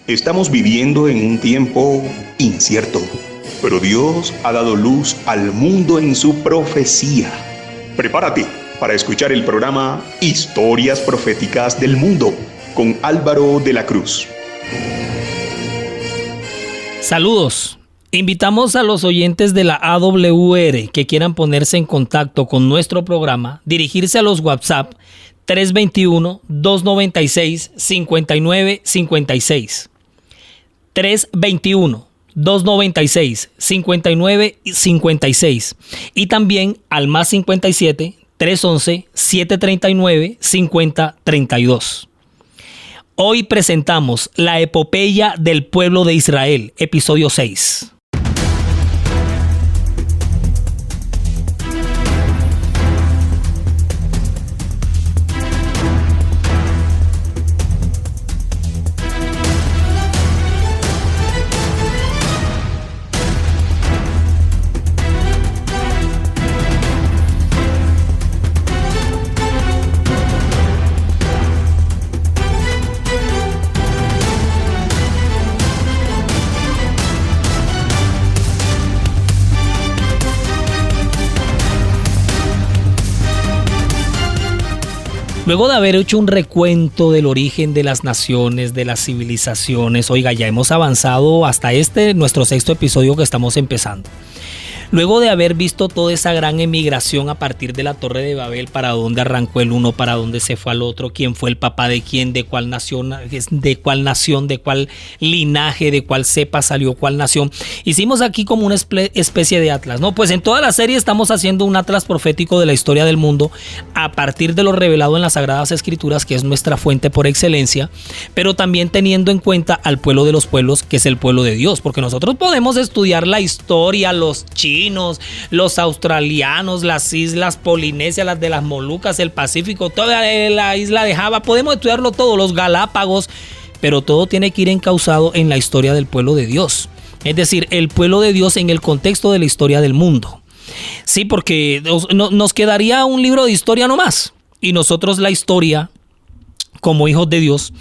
Estamos viviendo en un tiempo incierto, pero Dios ha dado luz al mundo en su profecía. Prepárate para escuchar el programa Historias Proféticas del Mundo con Álvaro de la Cruz. Saludos. Invitamos a los oyentes de la AWR que quieran ponerse en contacto con nuestro programa, dirigirse a los WhatsApp 321-296-5956. 321-296-5956 y también al más 57 311 739 5032. Hoy presentamos la epopeya del pueblo de Israel, episodio 6. Luego de haber hecho un recuento del origen de las naciones, de las civilizaciones, oiga, ya hemos avanzado hasta nuestro 6º episodio que estamos empezando. Luego de haber visto toda esa gran emigración a partir de la Torre de Babel, para dónde arrancó el uno, para dónde se fue al otro, quién fue el papá de quién, de cuál nación, de cuál linaje, de cuál cepa salió cuál nación. Hicimos aquí como una especie de atlas, ¿no? Pues en toda la serie estamos haciendo un atlas profético de la historia del mundo a partir de lo revelado en las Sagradas Escrituras, que es nuestra fuente por excelencia, pero también teniendo en cuenta al pueblo de los pueblos, que es el pueblo de Dios, porque nosotros podemos estudiar la historia, los chinos, los australianos, las islas polinesias, las de las Molucas, el Pacífico, toda la isla de Java, podemos estudiarlo todo, los Galápagos, pero todo tiene que ir encauzado en la historia del pueblo de Dios, es decir, el pueblo de Dios en el contexto de la historia del mundo. Sí, porque nos quedaría un libro de historia nomás, y nosotros la historia, como hijos de Dios,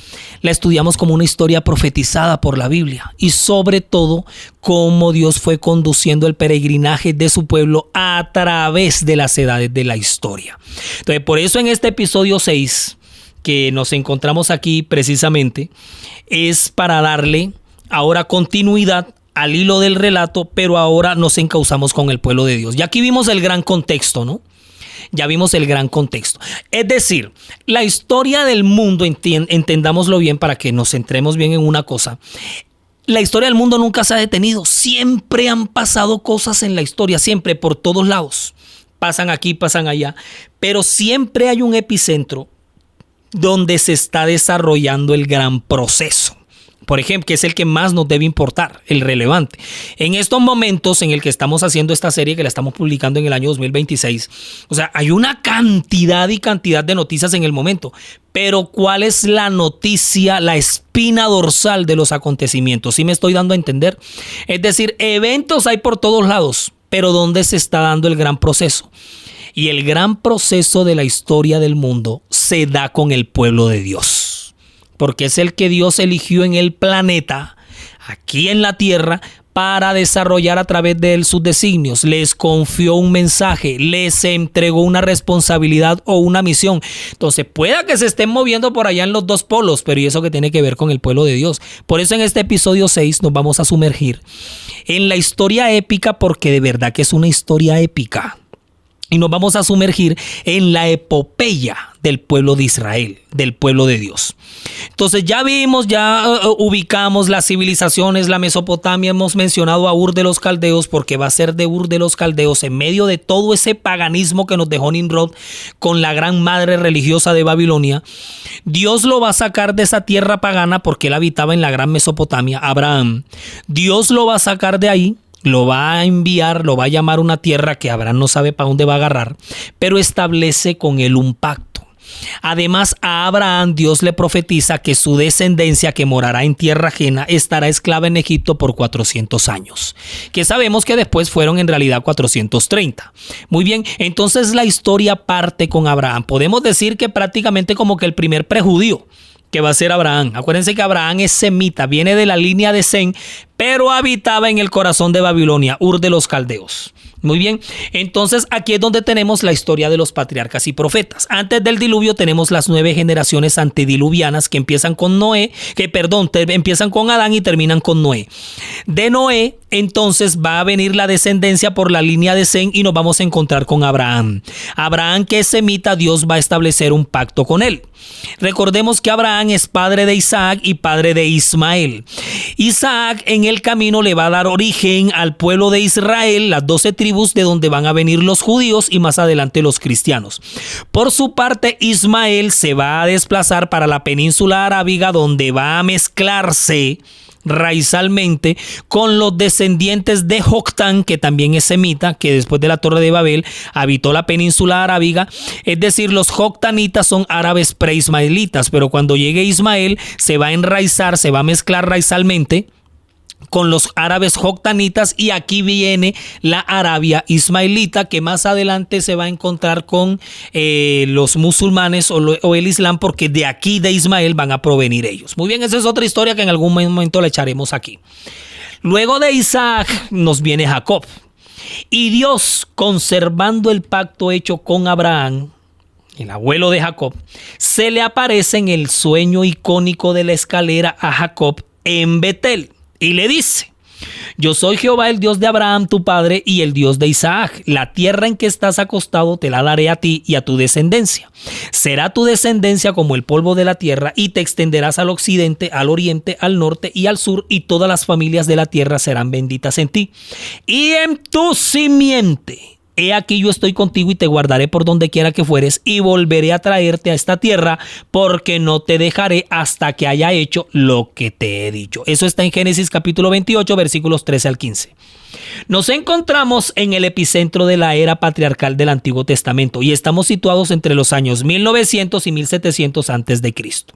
la estudiamos como una historia profetizada por la Biblia y sobre todo cómo Dios fue conduciendo el peregrinaje de su pueblo a través de las edades de la historia. Entonces, por eso en este episodio 6 que nos encontramos aquí precisamente es para darle ahora continuidad al hilo del relato, pero ahora nos encauzamos con el pueblo de Dios. Y aquí vimos el gran contexto, ¿no? Ya vimos el gran contexto. Es decir, la historia del mundo, entendámoslo bien para que nos centremos bien en una cosa. La historia del mundo nunca se ha detenido. Siempre han pasado cosas en la historia, siempre, por todos lados. Pasan aquí, pasan allá. Pero siempre hay un epicentro donde se está desarrollando el gran proceso. Por ejemplo, que es el que más nos debe importar, el relevante. En estos momentos en el que estamos haciendo esta serie, que la estamos publicando en el año 2026, o sea, hay una cantidad de noticias en el momento. Pero ¿cuál es la noticia, la espina dorsal de los acontecimientos? ¿Sí me estoy dando a entender? Es decir, eventos hay por todos lados, pero ¿dónde se está dando el gran proceso? Y el gran proceso de la historia del mundo se da con el pueblo de Dios. Porque es el que Dios eligió en el planeta, aquí en la tierra, para desarrollar a través de él sus designios. Les confió un mensaje, les entregó una responsabilidad o una misión. Entonces, pueda que se estén moviendo por allá en los dos polos, pero ¿y eso qué tiene que ver con el pueblo de Dios? Por eso en este episodio 6 nos vamos a sumergir en la historia épica, porque de verdad que es una historia épica. Y nos vamos a sumergir en la epopeya del pueblo de Israel, del pueblo de Dios. Entonces ya vimos, ubicamos las civilizaciones, la Mesopotamia, hemos mencionado a Ur de los Caldeos, porque va a ser de Ur de los Caldeos, en medio de todo ese paganismo que nos dejó Nimrod con la gran madre religiosa de Babilonia. Dios lo va a sacar de esa tierra pagana porque él habitaba en la gran Mesopotamia, Abraham. Dios lo va a sacar de ahí. Lo va a enviar, lo va a llamar a una tierra que Abraham no sabe para dónde va a agarrar, pero establece con él un pacto. Además, a Abraham Dios le profetiza que su descendencia, que morará en tierra ajena, estará esclava en Egipto por 400 años, que sabemos que después fueron en realidad 430. Muy bien, entonces la historia parte con Abraham. Podemos decir que prácticamente como que el primer prejudío, que va a ser Abraham. Acuérdense que Abraham es semita, viene de la línea de Sem, pero habitaba en el corazón de Babilonia, Ur de los Caldeos. Muy bien, entonces aquí es donde tenemos la historia de los patriarcas y profetas. Antes del diluvio tenemos las 9 generaciones antediluvianas que empiezan con empiezan con Adán y terminan con Noé. De Noé, entonces va a venir la descendencia por la línea de Sem y nos vamos a encontrar con Abraham. Abraham, que es semita, Dios va a establecer un pacto con él. Recordemos que Abraham es padre de Isaac y padre de Ismael. Isaac en el camino le va a dar origen al pueblo de Israel, las 12 tribus de donde van a venir los judíos y más adelante los cristianos. Por su parte, Ismael se va a desplazar para la península arábiga, donde va a mezclarse raizalmente con los descendientes de Joctán, que también es semita, que después de la Torre de Babel habitó la península arábiga. Es decir, los joctanitas son árabes preismaelitas, pero cuando llegue Ismael se va a enraizar, se va a mezclar raizalmente con los árabes joctanitas, y aquí viene la Arabia ismaelita, que más adelante se va a encontrar con los musulmanes o el Islam, porque de aquí de Ismael van a provenir ellos. Muy bien, esa es otra historia que en algún momento la echaremos aquí. Luego de Isaac nos viene Jacob, y Dios, conservando el pacto hecho con Abraham, el abuelo de Jacob, se le aparece en el sueño icónico de la escalera a Jacob en Betel. Y le dice: yo soy Jehová, el Dios de Abraham, tu padre, y el Dios de Isaac. La tierra en que estás acostado te la daré a ti y a tu descendencia. Será tu descendencia como el polvo de la tierra, y te extenderás al occidente, al oriente, al norte y al sur, y todas las familias de la tierra serán benditas en ti. Y en tu simiente, he aquí yo estoy contigo y te guardaré por donde quiera que fueres, y volveré a traerte a esta tierra, porque no te dejaré hasta que haya hecho lo que te he dicho. Eso está en Génesis capítulo 28, versículos 13 al 15. Nos encontramos en el epicentro de la era patriarcal del Antiguo Testamento, y estamos situados entre los años 1900 y 1700 antes de Cristo.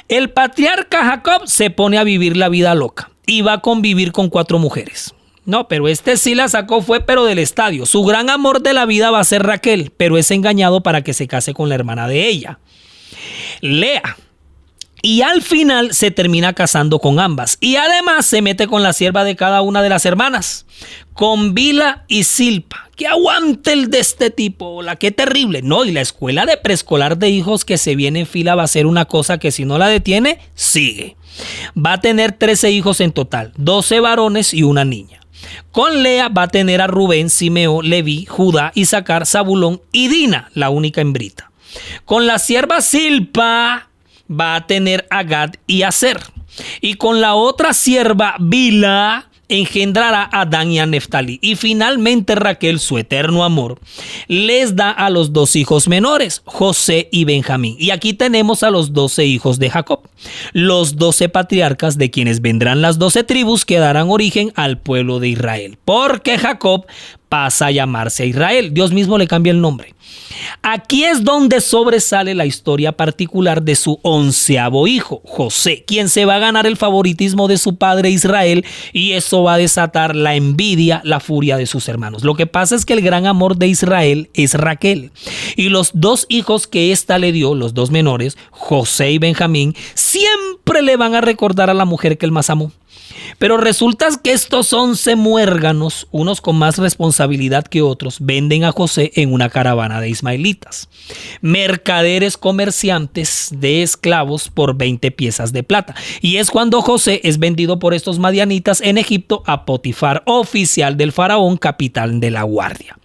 El patriarca Jacob se pone a vivir la vida loca y va a convivir con 4 mujeres. No, pero sí la sacó pero del estadio. Su gran amor de la vida va a ser Raquel, pero es engañado para que se case con la hermana de ella, Lea. Y al final se termina casando con ambas. Y además se mete con la sierva de cada una de las hermanas, con Bila y Silpa. ¡Que aguante el de este tipo! ¡Qué terrible! No, y la escuela de preescolar de hijos que se viene en fila va a ser una cosa que si no la detiene, sigue. Va a tener 13 hijos en total, 12 varones y una niña. Con Lea va a tener a Rubén, Simeón, Leví, Judá, Isaacar, Zabulón y Dina, la única hembrita. Con la sierva Silpa va a tener a Gad y Aser. Y con la otra sierva Bila engendrará a Dan y a Neftalí. Y finalmente Raquel, su eterno amor, les da a los 2 hijos menores, José y Benjamín. Y aquí tenemos a los 12 hijos de Jacob, los 12 patriarcas de quienes vendrán las 12 tribus que darán origen al pueblo de Israel. Porque Jacob pasa a llamarse Israel. Dios mismo le cambia el nombre. Aquí es donde sobresale la historia particular de su 11º hijo, José, quien se va a ganar el favoritismo de su padre Israel, y eso va a desatar la envidia, la furia de sus hermanos. Lo que pasa es que el gran amor de Israel es Raquel, y los 2 hijos que ésta le dio, los 2 menores, José y Benjamín, siempre le van a recordar a la mujer que él más amó. Pero resulta que estos 11 muérganos, unos con más responsabilidad que otros, venden a José en una caravana de ismaelitas, mercaderes comerciantes de esclavos, por 20 piezas de plata. Y es cuando José es vendido por estos madianitas en Egipto a Potifar, oficial del faraón, capitán de la guardia.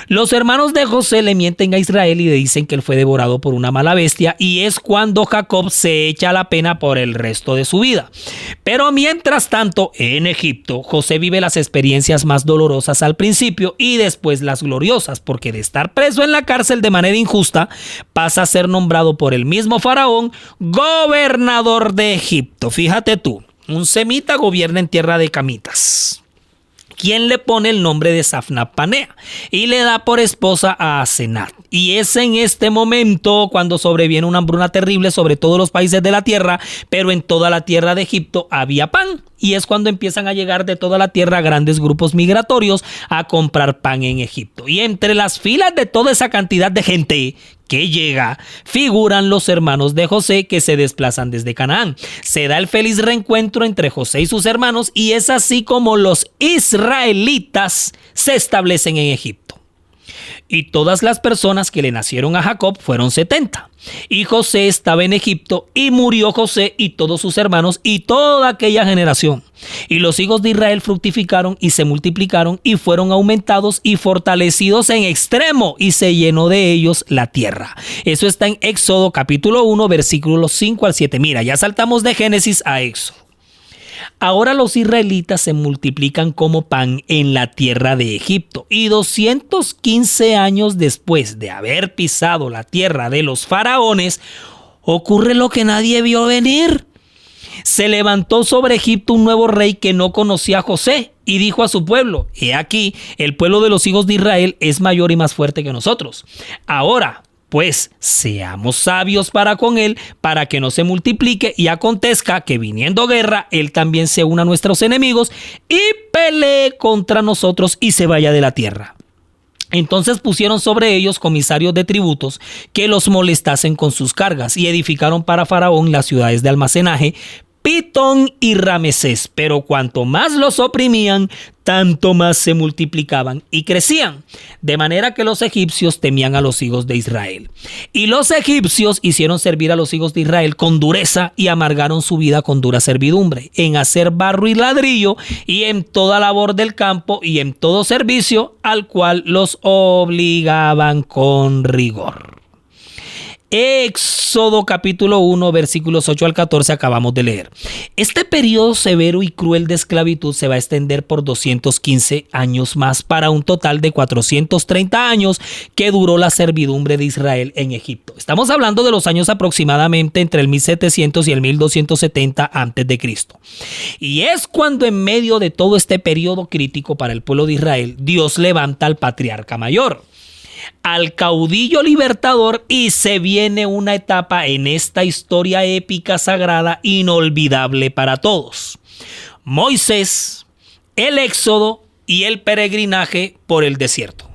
Los hermanos de José le mienten a Israel y le dicen que él fue devorado por una mala bestia, y es cuando Jacob se echa la pena por el resto de su vida. Pero mientras tanto, en Egipto, José vive las experiencias más dolorosas al principio y después las gloriosas, porque de estar preso en la cárcel de manera injusta, pasa a ser nombrado por el mismo faraón gobernador de Egipto. Fíjate tú, un semita gobierna en tierra de camitas, quien le pone el nombre de Safnat-Panea y le da por esposa a Asenat. Y es en este momento cuando sobreviene una hambruna terrible sobre todos los países de la tierra, pero en toda la tierra de Egipto había pan. Y es cuando empiezan a llegar de toda la tierra grandes grupos migratorios a comprar pan en Egipto. Y entre las filas de toda esa cantidad de gente, que llega, figuran los hermanos de José que se desplazan desde Canaán. Se da el feliz reencuentro entre José y sus hermanos y es así como los israelitas se establecen en Egipto. Y todas las personas que le nacieron a Jacob fueron 70. Y José estaba en Egipto y murió José y todos sus hermanos y toda aquella generación. Y los hijos de Israel fructificaron y se multiplicaron y fueron aumentados y fortalecidos en extremo y se llenó de ellos la tierra. Eso está en Éxodo capítulo 1 versículos 5 al 7. Mira, ya saltamos de Génesis a Éxodo. Ahora los israelitas se multiplican como pan en la tierra de Egipto y 215 años después de haber pisado la tierra de los faraones, ocurre lo que nadie vio venir. Se levantó sobre Egipto un nuevo rey que no conocía a José y dijo a su pueblo: he aquí, el pueblo de los hijos de Israel es mayor y más fuerte que nosotros. Ahora, pues seamos sabios para con él, para que no se multiplique y acontezca que viniendo guerra, él también se una a nuestros enemigos y pelee contra nosotros y se vaya de la tierra. Entonces pusieron sobre ellos comisarios de tributos que los molestasen con sus cargas y edificaron para Faraón las ciudades de almacenaje, Pitón y Ramesés, pero cuanto más los oprimían, tanto más se multiplicaban y crecían, de manera que los egipcios temían a los hijos de Israel. Y los egipcios hicieron servir a los hijos de Israel con dureza y amargaron su vida con dura servidumbre, en hacer barro y ladrillo y en toda labor del campo y en todo servicio al cual los obligaban con rigor. Éxodo capítulo 1 versículos 8 al 14 acabamos de leer. Este periodo severo y cruel de esclavitud se va a extender por 215 años más para un total de 430 años que duró la servidumbre de Israel en Egipto. Estamos hablando de los años aproximadamente entre el 1700 y el 1270 a.C. Y es cuando en medio de todo este periodo crítico para el pueblo de Israel, Dios levanta al patriarca mayor, al caudillo libertador, y se viene una etapa en esta historia épica sagrada inolvidable para todos: Moisés, el éxodo y el peregrinaje por el desierto.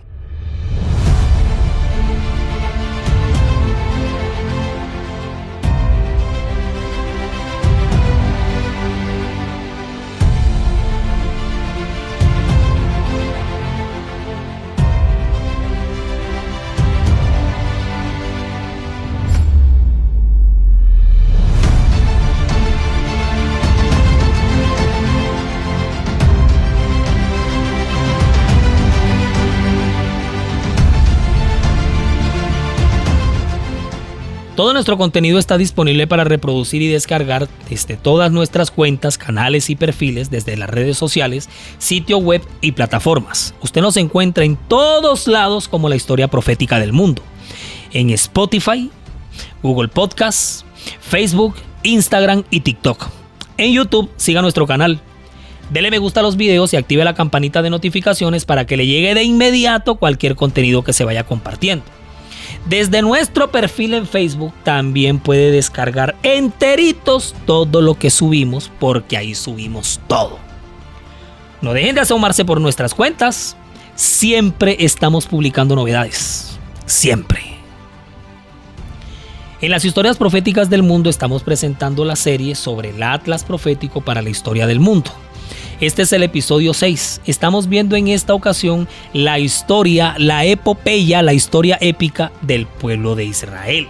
Todo nuestro contenido está disponible para reproducir y descargar desde todas nuestras cuentas, canales y perfiles, desde las redes sociales, sitio web y plataformas. Usted nos encuentra en todos lados como La Historia Profética del Mundo. En Spotify, Google Podcasts, Facebook, Instagram y TikTok. En YouTube, siga nuestro canal. Dele me gusta a los videos y active la campanita de notificaciones para que le llegue de inmediato cualquier contenido que se vaya compartiendo. Desde nuestro perfil en Facebook también puede descargar enteritos todo lo que subimos, porque ahí subimos todo. No dejen de asomarse por nuestras cuentas. Siempre estamos publicando novedades. Siempre. En las historias proféticas del mundo estamos presentando la serie sobre el Atlas Profético para la Historia del Mundo. Este es el episodio 6. Estamos viendo en esta ocasión la historia, la epopeya, la historia épica del pueblo de Israel.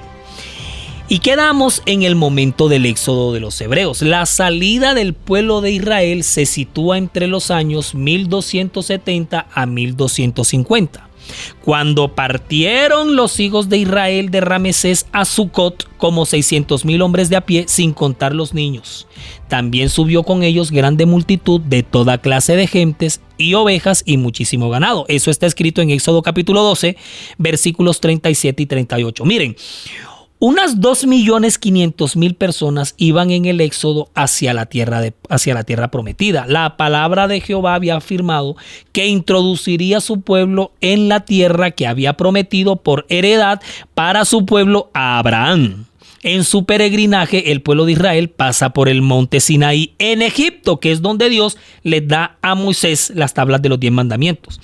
Y quedamos en el momento del éxodo de los hebreos. La salida del pueblo de Israel se sitúa entre los años 1270 a 1250. Cuando partieron los hijos de Israel de Ramesés a Sucot como 600,000 hombres de a pie, sin contar los niños. También subió con ellos grande multitud de toda clase de gentes y ovejas y muchísimo ganado. Eso está escrito en Éxodo capítulo 12, versículos 37 y 38. Miren, unas 2.500.000 personas iban en el éxodo hacia la tierra prometida. La palabra de Jehová había afirmado que introduciría a su pueblo en la tierra que había prometido por heredad para su pueblo a Abraham. En su peregrinaje, el pueblo de Israel pasa por el monte Sinaí en Egipto, que es donde Dios les da a Moisés las tablas de los 10 mandamientos.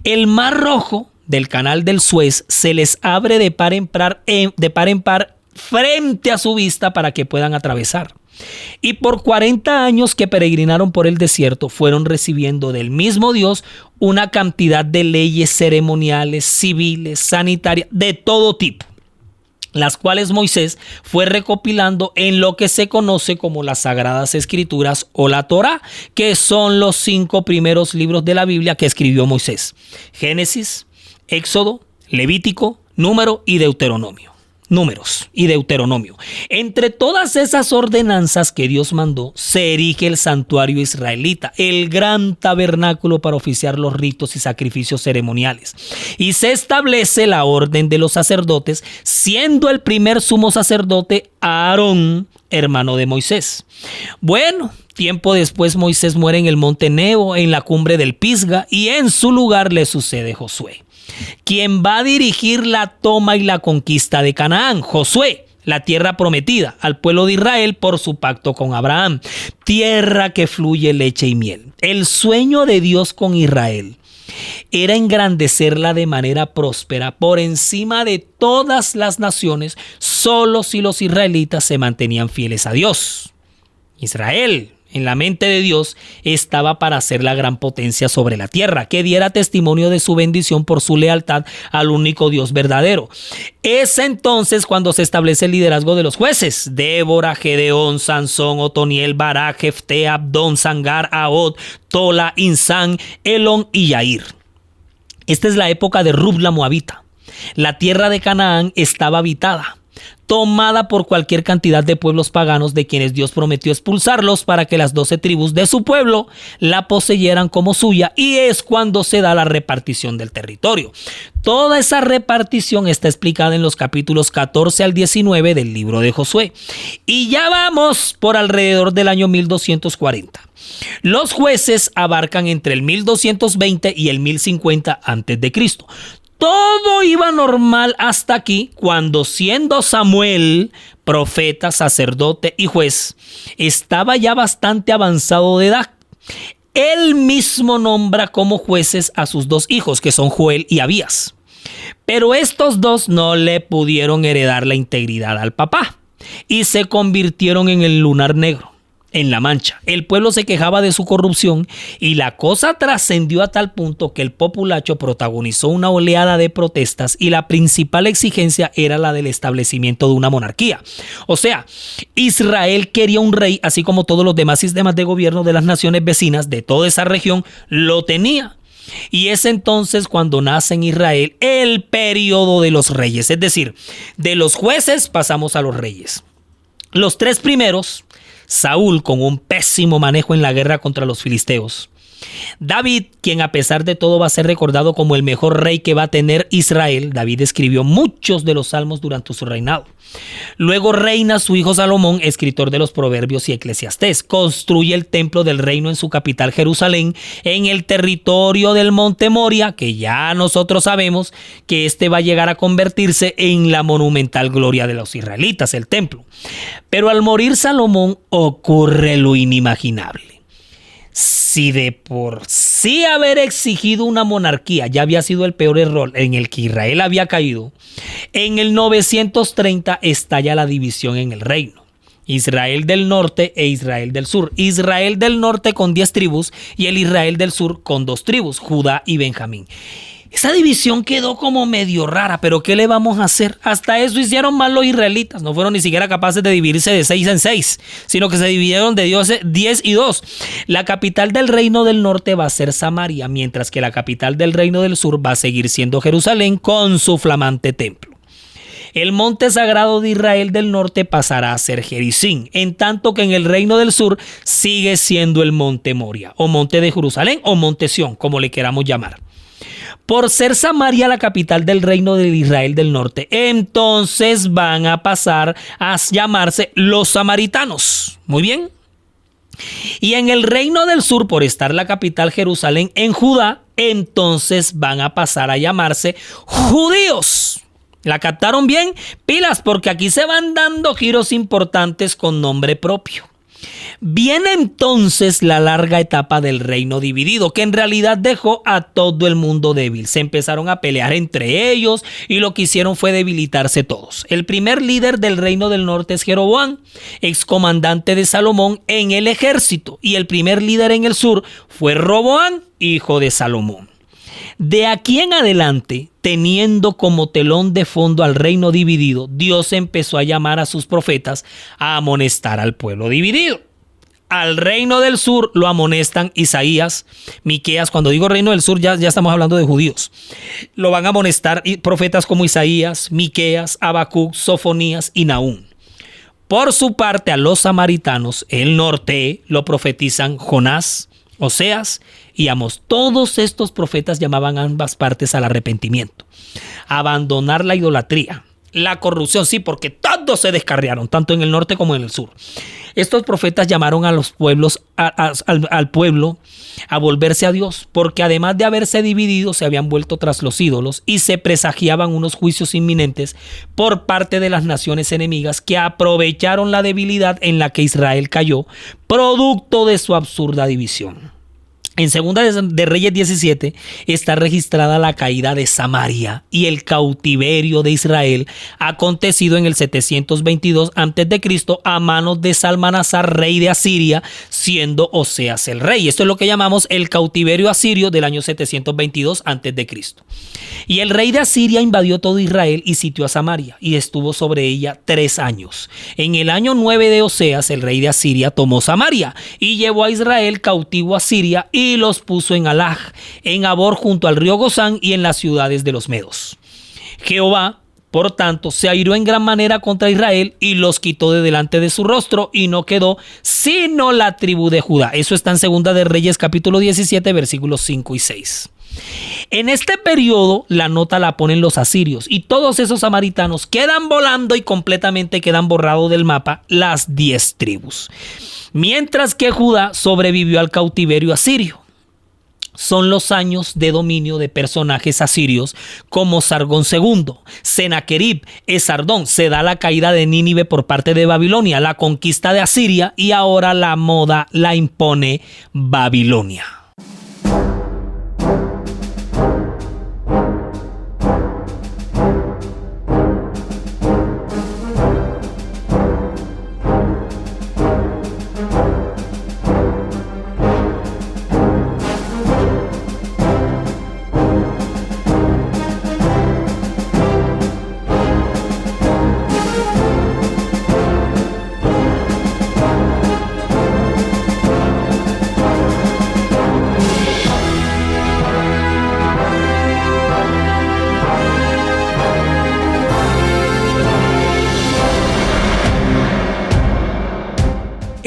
El Mar Rojo del canal del Suez se les abre de par en par frente a su vista para que puedan atravesar. Y por 40 años que peregrinaron por el desierto, fueron recibiendo del mismo Dios una cantidad de leyes ceremoniales, civiles, sanitarias, de todo tipo, las cuales Moisés fue recopilando en lo que se conoce como las Sagradas Escrituras o la Torá, que son los 5 primeros libros de la Biblia que escribió Moisés: Génesis, Éxodo, Levítico, Número y Deuteronomio. Números y Deuteronomio. Entre todas esas ordenanzas que Dios mandó, se erige el santuario israelita, el gran tabernáculo para oficiar los ritos y sacrificios ceremoniales. Y se establece la orden de los sacerdotes, siendo el primer sumo sacerdote Aarón, hermano de Moisés. Bueno, tiempo después Moisés muere en el monte Nebo, en la cumbre del Pisga, y en su lugar le sucede Josué, quien va a dirigir la toma y la conquista de Canaán. Josué, la tierra prometida al pueblo de Israel por su pacto con Abraham, tierra que fluye leche y miel. El sueño de Dios con Israel era engrandecerla de manera próspera por encima de todas las naciones, solo si los israelitas se mantenían fieles a Dios. Israel, en la mente de Dios, estaba para ser la gran potencia sobre la tierra, que diera testimonio de su bendición por su lealtad al único Dios verdadero. Es entonces cuando se establece el liderazgo de los jueces: Débora, Gedeón, Sansón, Otoniel, Barak, Jefté, Abdón, Sangar, Ahod, Tola, Insán, Elón y Yair. Esta es la época de Rub la Moabita. La tierra de Canaán estaba habitada, tomada por cualquier cantidad de pueblos paganos de quienes Dios prometió expulsarlos para que las 12 tribus de su pueblo la poseyeran como suya, y es cuando se da la repartición del territorio. Toda esa repartición está explicada en los capítulos 14 al 19 del libro de Josué. Y ya vamos por alrededor del año 1240. Los jueces abarcan entre el 1220 y el 1050 a.C. Todo iba normal hasta aquí, cuando, siendo Samuel profeta, sacerdote y juez, estaba ya bastante avanzado de edad. Él mismo nombra como jueces a sus 2 hijos, que son Joel y Abías. Pero estos 2 no le pudieron heredar la integridad al papá y se convirtieron en el lunar negro, en la mancha. El pueblo se quejaba de su corrupción y la cosa trascendió a tal punto que el populacho protagonizó una oleada de protestas, y la principal exigencia era la del establecimiento de una monarquía. O sea, Israel quería un rey, así como todos los demás sistemas de gobierno de las naciones vecinas de toda esa región lo tenía. Y es entonces cuando nace en Israel el periodo de los reyes, es decir, de los jueces pasamos a los reyes. Los 3 primeros: Saúl, con un pésimo manejo en la guerra contra los filisteos; David, quien a pesar de todo va a ser recordado como el mejor rey que va a tener Israel. David escribió muchos de los salmos durante su reinado. Luego reina su hijo Salomón, escritor de los Proverbios y Eclesiastés. Construye el templo del reino en su capital Jerusalén, en el territorio del monte Moria, que ya nosotros sabemos que este va a llegar a convertirse en la monumental gloria de los israelitas, el templo. Pero al morir Salomón ocurre lo inimaginable. Si de por sí haber exigido una monarquía ya había sido el peor error en el que Israel había caído, en el 930 estalla la división en el reino: Israel del norte e Israel del sur. Israel del norte con 10 tribus y el Israel del sur con 2 tribus, Judá y Benjamín. Esa división quedó como medio rara, pero ¿qué le vamos a hacer? Hasta eso hicieron mal los israelitas. No fueron ni siquiera capaces de dividirse de 6 en 6, sino que se dividieron de 10 y 2. La capital del reino del norte va a ser Samaria, mientras que la capital del reino del sur va a seguir siendo Jerusalén con su flamante templo. El monte sagrado de Israel del norte pasará a ser Gerizim, en tanto que en el reino del sur sigue siendo el monte Moria, o monte de Jerusalén, o monte Sión, como le queramos llamar. Por ser Samaria la capital del reino de Israel del norte, entonces van a pasar a llamarse los samaritanos. Muy bien. Y en el reino del sur, por estar la capital Jerusalén en Judá, entonces van a pasar a llamarse judíos. ¿La captaron bien? Pilas, porque aquí se van dando giros importantes con nombre propio. Viene entonces la larga etapa del reino dividido, que en realidad dejó a todo el mundo débil. Se empezaron a pelear entre ellos y lo que hicieron fue debilitarse todos. El primer líder del reino del norte es Jeroboam, excomandante de Salomón en el ejército, y el primer líder en el sur fue Roboam, hijo de Salomón. De aquí en adelante, teniendo como telón de fondo al reino dividido, Dios empezó a llamar a sus profetas a amonestar al pueblo dividido. Al reino del sur lo amonestan Isaías, Miqueas. Cuando digo reino del sur ya estamos hablando de judíos. Lo van a amonestar profetas como Isaías, Miqueas, Habacuc, Sofonías y Nahum. Por su parte, a los samaritanos, el norte, lo profetizan Jonás, Oseas y Amós. Todos estos profetas llamaban a ambas partes al arrepentimiento, a abandonar la idolatría, la corrupción, sí, porque todos se descarriaron, tanto en el norte como en el sur. Estos profetas llamaron a los pueblos, al pueblo a volverse a Dios, porque además de haberse dividido, se habían vuelto tras los ídolos y se presagiaban unos juicios inminentes por parte de las naciones enemigas que aprovecharon la debilidad en la que Israel cayó, producto de su absurda división. En Segunda de Reyes 17 está registrada la caída de Samaria y el cautiverio de Israel acontecido en el 722 a.C. a manos de Salmanasar, rey de Asiria, siendo Oseas el rey. Esto es lo que llamamos el cautiverio asirio del año 722 a.C. Y el rey de Asiria invadió todo Israel y sitió a Samaria y estuvo sobre ella 3 años. En el año 9 de Oseas, el rey de Asiria tomó Samaria y llevó a Israel cautivo a Siria y los puso en Halaj, en Abor junto al río Gozán y en las ciudades de los medos. Jehová, por tanto, se airó en gran manera contra Israel y los quitó de delante de su rostro y no quedó sino la tribu de Judá. Eso está en Segunda de Reyes capítulo 17 versículos 5 y 6. En este periodo la nota la ponen los asirios y todos esos samaritanos quedan volando y completamente quedan borrados del mapa las 10 tribus. Mientras que Judá sobrevivió al cautiverio asirio. Son los años de dominio de personajes asirios como Sargón II, Sennacherib, Esardón. Se da la caída de Nínive por parte de Babilonia, la conquista de Asiria y ahora la moda la impone Babilonia.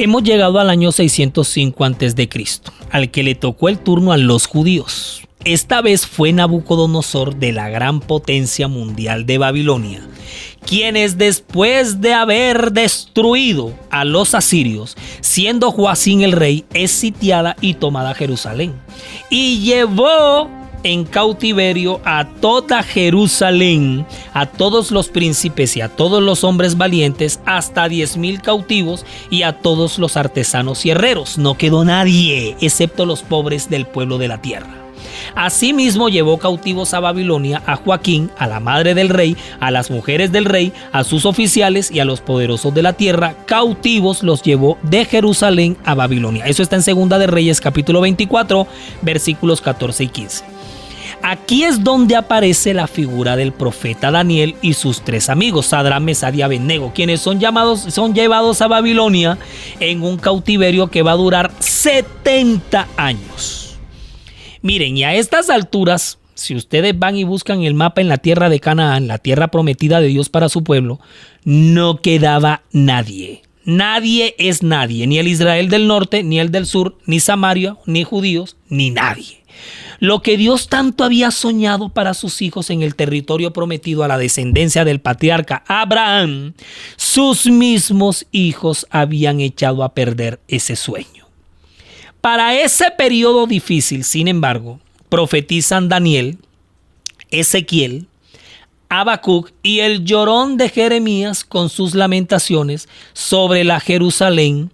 Hemos llegado al año 605 a.C., al que le tocó el turno a los judíos. Esta vez fue Nabucodonosor de la gran potencia mundial de Babilonia, quienes después de haber destruido a los asirios, siendo Joacim el rey, es sitiada y tomada Jerusalén. Y llevó en cautiverio a toda Jerusalén, a todos los príncipes y a todos los hombres valientes, hasta 10,000 cautivos y a todos los artesanos y herreros. No quedó nadie, excepto los pobres del pueblo de la tierra. Asimismo llevó cautivos a Babilonia a Joaquín, a la madre del rey, a las mujeres del rey, a sus oficiales y a los poderosos de la tierra. Cautivos los llevó de Jerusalén a Babilonia. Eso está en Segunda de Reyes capítulo 24 versículos 14 y 15. Aquí es donde aparece la figura del profeta Daniel y sus 3 amigos, Sadrach, Mesach y Abednego, quienes son llevados a Babilonia en un cautiverio que va a durar 70 años. Miren, y a estas alturas, si ustedes van y buscan el mapa en la tierra de Canaán, la tierra prometida de Dios para su pueblo, no quedaba nadie. Nadie es nadie, ni el Israel del norte, ni el del sur, ni Samaria, ni judíos, ni nadie. Lo que Dios tanto había soñado para sus hijos en el territorio prometido a la descendencia del patriarca Abraham, sus mismos hijos habían echado a perder ese sueño. Para ese periodo difícil, sin embargo, profetizan Daniel, Ezequiel, Habacuc y el llorón de Jeremías con sus lamentaciones sobre la Jerusalén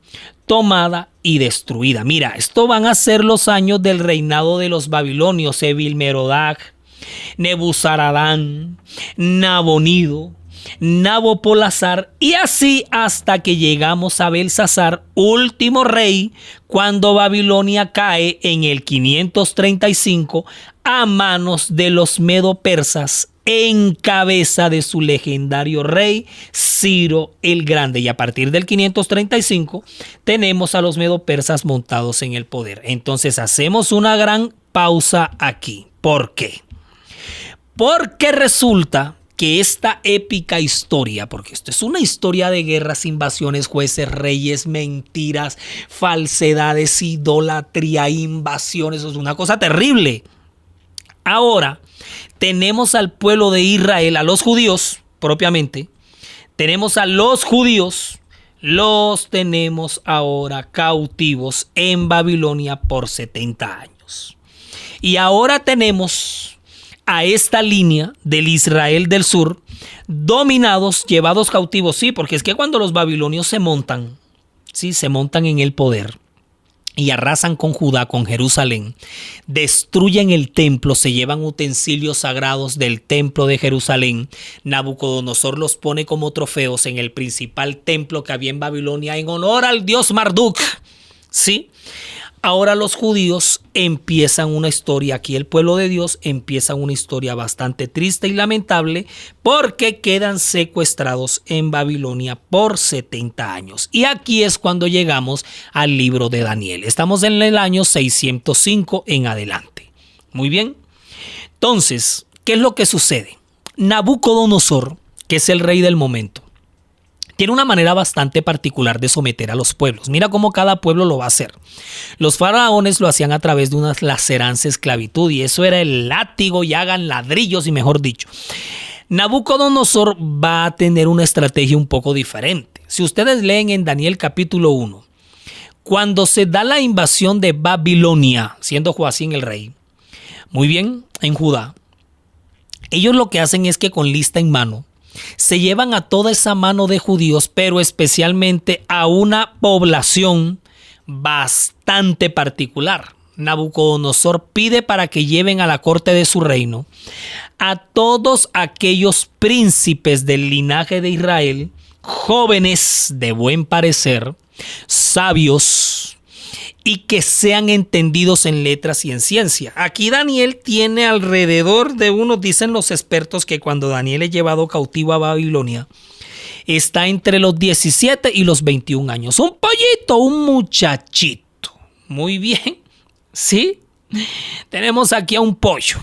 tomada y destruida. Mira, esto van a ser los años del reinado de los babilonios, Evil-Merodach, Nebuzaradán, Nabonido, Nabopolassar, y así hasta que llegamos a Belsasar, último rey, cuando Babilonia cae en el 535 a manos de los medo-persas en cabeza de su legendario rey Ciro el Grande. Y a partir del 535 tenemos a los medo-persas montados en el poder. Entonces hacemos una gran pausa aquí. ¿Por qué? Porque resulta que esta épica historia, porque esto es una historia de guerras, invasiones, jueces, reyes, mentiras, falsedades, idolatría, invasiones, eso es una cosa terrible. Ahora tenemos al pueblo de Israel, a los judíos propiamente, tenemos a los judíos, los tenemos ahora cautivos en Babilonia por 70 años. Y ahora tenemos a esta línea del Israel del sur, dominados, llevados cautivos. Sí, porque es que cuando los babilonios se montan en el poder y arrasan con Judá, con Jerusalén, destruyen el templo, se llevan utensilios sagrados del templo de Jerusalén. Nabucodonosor los pone como trofeos en el principal templo que había en Babilonia en honor al dios Marduk. Sí. Ahora los judíos empiezan una historia, aquí el pueblo de Dios empieza una historia bastante triste y lamentable porque quedan secuestrados en Babilonia por 70 años. Y aquí es cuando llegamos al libro de Daniel. Estamos en el año 605 en adelante. Muy bien. Entonces, ¿qué es lo que sucede? Nabucodonosor, que es el rey del momento, tiene una manera bastante particular de someter a los pueblos. Mira cómo cada pueblo lo va a hacer. Los faraones lo hacían a través de una lacerante esclavitud y eso era el látigo y hagan ladrillos y mejor dicho. Nabucodonosor va a tener una estrategia un poco diferente. Si ustedes leen en Daniel capítulo 1, cuando se da la invasión de Babilonia, siendo Joacín el rey, muy bien, en Judá, ellos lo que hacen es que con lista en mano, se llevan a toda esa mano de judíos, pero especialmente a una población bastante particular. Nabucodonosor pide para que lleven a la corte de su reino a todos aquellos príncipes del linaje de Israel, jóvenes de buen parecer, sabios y que sean entendidos en letras y en ciencia. Aquí Daniel tiene alrededor de unos, dicen los expertos, que cuando Daniel es llevado cautivo a Babilonia, está entre los 17 y los 21 años. Un pollito, un muchachito. Muy bien, ¿sí? Tenemos aquí a un pollo.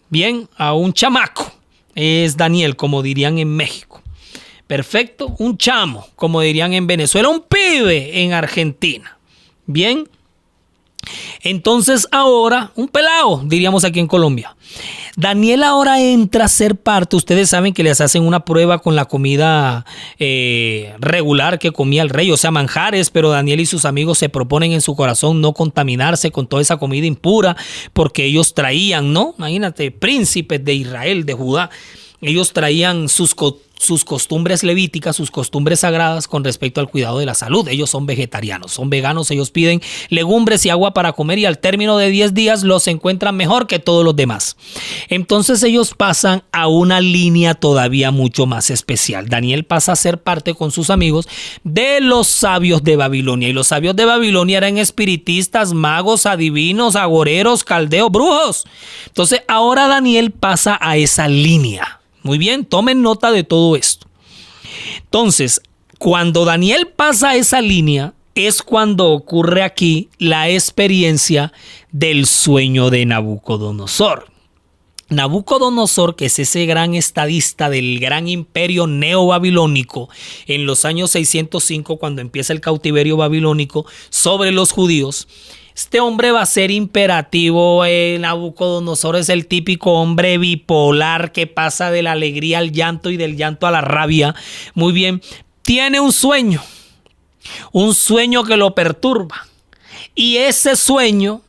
Bien, a un chamaco. Es Daniel, como dirían en México. Perfecto, un chamo, como dirían en Venezuela. Un pibe en Argentina. Bien, entonces ahora, un pelao, diríamos aquí en Colombia. Daniel ahora entra a ser parte, ustedes saben que les hacen una prueba con la comida regular que comía el rey, o sea, manjares, pero Daniel y sus amigos se proponen en su corazón no contaminarse con toda esa comida impura, porque ellos traían, ¿no? Imagínate, príncipes de Israel, de Judá, ellos traían sus costumbres levíticas, sus costumbres sagradas con respecto al cuidado de la salud. Ellos son vegetarianos, son veganos, ellos piden legumbres y agua para comer y al término de 10 días los encuentran mejor que todos los demás. Entonces ellos pasan a una línea todavía mucho más especial. Daniel pasa a ser parte con sus amigos de los sabios de Babilonia. Y los sabios de Babilonia eran espiritistas, magos, adivinos, agoreros, caldeos, brujos. Entonces ahora Daniel pasa a esa línea. Muy bien, tomen nota de todo esto. Entonces, cuando Daniel pasa a esa línea, es cuando ocurre aquí la experiencia del sueño de Nabucodonosor. Nabucodonosor, que es ese gran estadista del gran imperio neobabilónico en los años 605, cuando empieza el cautiverio babilónico sobre los judíos, este hombre va a ser imperativo. Nabucodonosor es el típico hombre bipolar que pasa de la alegría al llanto y del llanto a la rabia. Muy bien, tiene un sueño que lo perturba. Y ese sueño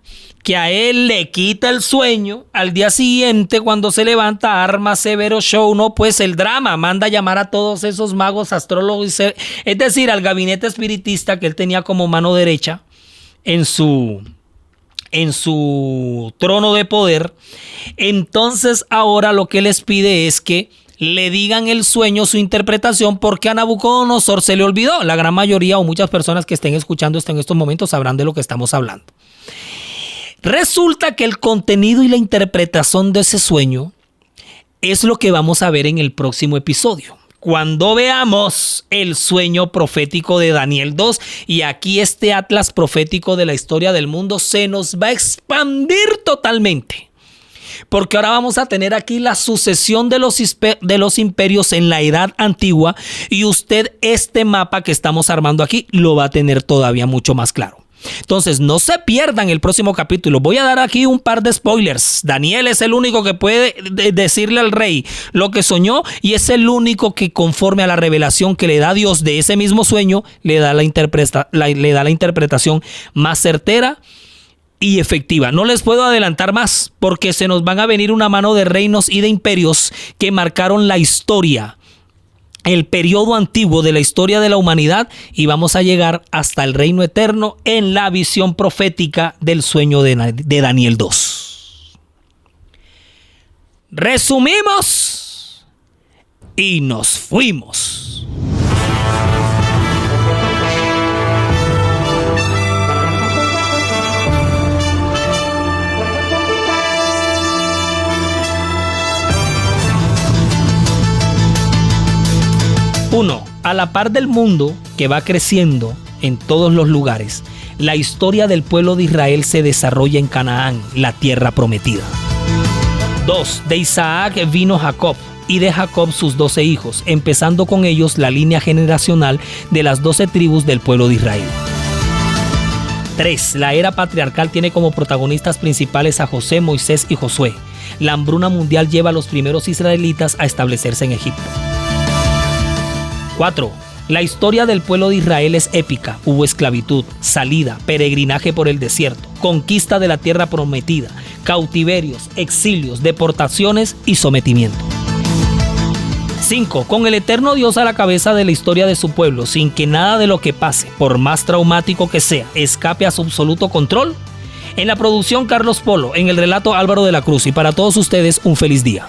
que a él le quita el sueño. Al día siguiente, cuando se levanta, arma severo show, no, pues el drama, manda a llamar a todos esos magos, astrólogos, es decir, al gabinete espiritista que él tenía como mano derecha en su trono de poder. Entonces ahora lo que les pide es que le digan el sueño, su interpretación, porque a Nabucodonosor se le olvidó. La gran mayoría o muchas personas que estén escuchando esto en estos momentos sabrán de lo que estamos hablando. Resulta que el contenido y la interpretación de ese sueño es lo que vamos a ver en el próximo episodio, cuando veamos el sueño profético de Daniel 2, y aquí este atlas profético de la historia del mundo se nos va a expandir totalmente. Porque ahora vamos a tener aquí la sucesión de los imperios en la edad antigua, y usted este mapa que estamos armando aquí lo va a tener todavía mucho más claro. Entonces no se pierdan el próximo capítulo. Voy a dar aquí un par de spoilers. Daniel es el único que puede decirle al rey lo que soñó, y es el único que, conforme a la revelación que le da Dios de ese mismo sueño, le da la interpretación más certera y efectiva. No les puedo adelantar más porque se nos van a venir una mano de reinos y de imperios que marcaron la historia, el periodo antiguo de la historia de la humanidad, y vamos a llegar hasta el reino eterno en la visión profética del sueño de Daniel 2. Resumimos y nos fuimos. Uno, a la par del mundo que va creciendo en todos los lugares, la historia del pueblo de Israel se desarrolla en Canaán, la tierra prometida. 2. De Isaac vino Jacob, y de Jacob sus 12 hijos, empezando con ellos la línea generacional de las 12 tribus del pueblo de Israel. 3. La era patriarcal tiene como protagonistas principales a José, Moisés y Josué. La hambruna mundial lleva a los primeros israelitas a establecerse en Egipto. 4. La historia del pueblo de Israel es épica. Hubo esclavitud, salida, peregrinaje por el desierto, conquista de la tierra prometida, cautiverios, exilios, deportaciones y sometimiento. 5. Con el eterno Dios a la cabeza de la historia de su pueblo, sin que nada de lo que pase, por más traumático que sea, escape a su absoluto control. En la producción Carlos Polo, en el relato Álvaro de la Cruz, y para todos ustedes un feliz día.